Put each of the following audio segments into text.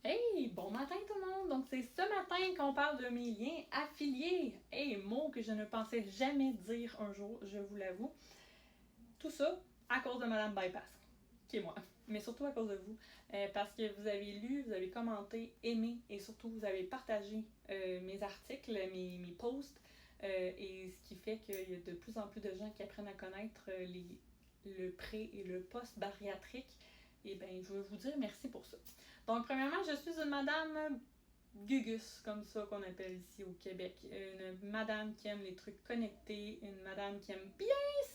Hey, bon matin tout le monde! Donc c'est ce matin qu'on parle de mes liens affiliés. Hey, mot que je ne pensais jamais dire un jour, je vous l'avoue. Tout ça à cause de Madame Bypass, qui est moi, mais surtout à cause de vous, parce que vous avez lu, vous avez commenté, aimé et surtout vous avez partagé mes articles, mes posts, et ce qui fait qu'il y a de plus en plus de gens qui apprennent à connaître le pré- et le post-bariatrique. Et bien, je veux vous dire merci pour ça. Donc, premièrement, je suis une madame Gugus, comme ça qu'on appelle ici au Québec. Une madame qui aime les trucs connectés, une madame qui aime bien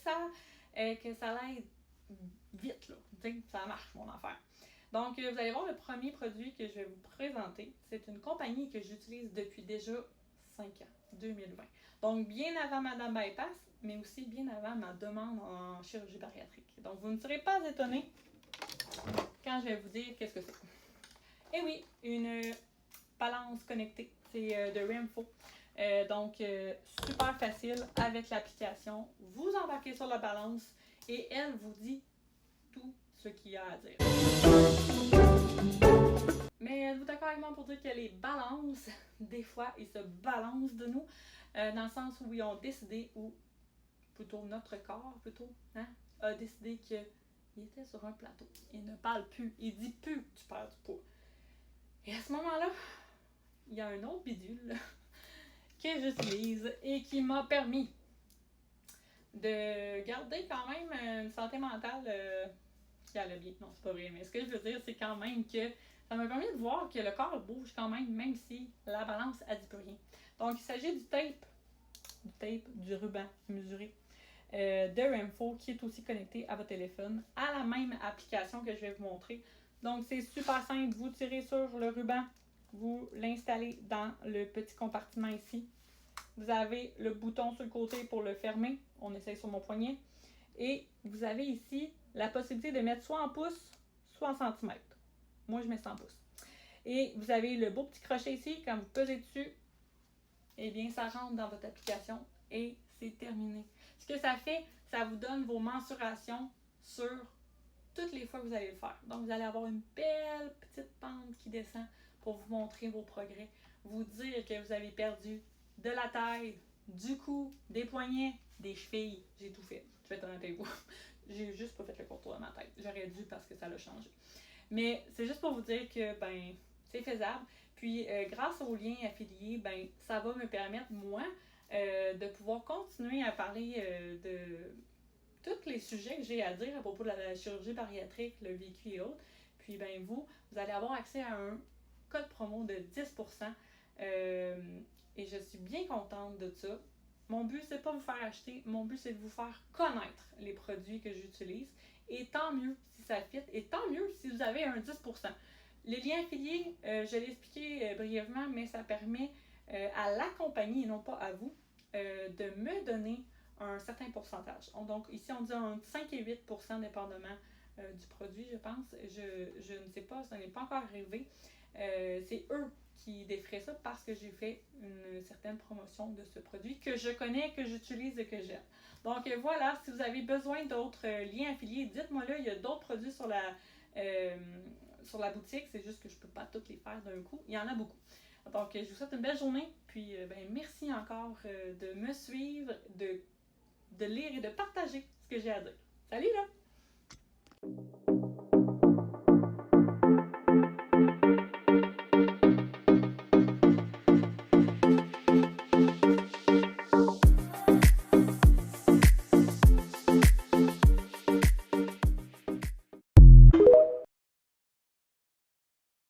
ça, que ça l'aide vite, là. Tu sais, ça marche, mon affaire. Donc, vous allez voir le premier produit que je vais vous présenter. C'est une compagnie que j'utilise depuis déjà 5 ans, 2020. Donc, bien avant Madame Bypass, mais aussi bien avant ma demande en chirurgie bariatrique. Donc, vous ne serez pas étonnés quand je vais vous dire qu'est-ce que c'est. Et oui, une balance connectée, c'est de Remfo. Donc, super facile avec l'application. Vous embarquez sur la balance et elle vous dit tout ce qu'il y a à dire. Mais êtes-vous d'accord avec moi pour dire que les balances, des fois, ils se balancent de nous, dans le sens où ils ont décidé, ou plutôt notre corps, a décidé qu'il était sur un plateau. Il ne parle plus, il dit plus que tu perds du poids. Et à ce moment-là, il y a un autre bidule que j'utilise et qui m'a permis de garder quand même une santé mentale qui allait bien. Non, c'est pas vrai, mais ce que je veux dire, c'est quand même que ça m'a permis de voir que le corps bouge quand même si la balance a dit plus rien. Donc, il s'agit du ruban mesuré de Remfo qui est aussi connecté à votre téléphone, à la même application que je vais vous montrer. Donc, c'est super simple. Vous tirez sur le ruban, vous l'installez dans le petit compartiment ici. Vous avez le bouton sur le côté pour le fermer. On essaye sur mon poignet. Et vous avez ici la possibilité de mettre soit en pouces, soit en centimètres. Moi, je mets 100 pouces. Et vous avez le beau petit crochet ici. Quand vous pesez dessus, eh bien, ça rentre dans votre application et c'est terminé. Ce que ça fait, ça vous donne vos mensurations sur toutes les fois que vous allez le faire. Donc, vous allez avoir une belle petite pente qui descend pour vous montrer vos progrès, vous dire que vous avez perdu de la taille, du cou, des poignets, des chevilles. J'ai tout fait. Je vais être honnête avec vous. J'ai juste pas fait le contour de ma tête. J'aurais dû parce que ça l'a changé. Mais c'est juste pour vous dire que, ben, c'est faisable. Puis, grâce aux liens affiliés, ben, ça va me permettre, moi, de pouvoir continuer à parler de tous les sujets que j'ai à dire à propos de la chirurgie bariatrique, le vécu et autres. Puis, ben, vous allez avoir accès à un code promo de 10%. Et je suis bien contente de ça. Mon but, c'est pas vous faire acheter. Mon but, c'est de vous faire connaître les produits que j'utilise. Et tant mieux si ça fit. Et tant mieux si vous avez un 10%. Les liens affiliés, je l'ai expliqué brièvement, mais ça permet à la compagnie et non pas à vous de me donner un certain pourcentage. Donc ici, on dit entre 5 et 8% dépendamment du produit, je pense. Je ne sais pas, ça n'est pas encore arrivé. C'est eux qui défraient ça parce que j'ai fait une certaine promotion de ce produit que je connais, que j'utilise et que j'aime. Donc voilà, si vous avez besoin d'autres liens affiliés, dites-moi là, il y a d'autres produits sur la boutique, c'est juste que je ne peux pas toutes les faire d'un coup. Il y en a beaucoup. Donc je vous souhaite une belle journée, puis merci encore de me suivre, de lire et de partager ce que j'ai à dire. Salut là!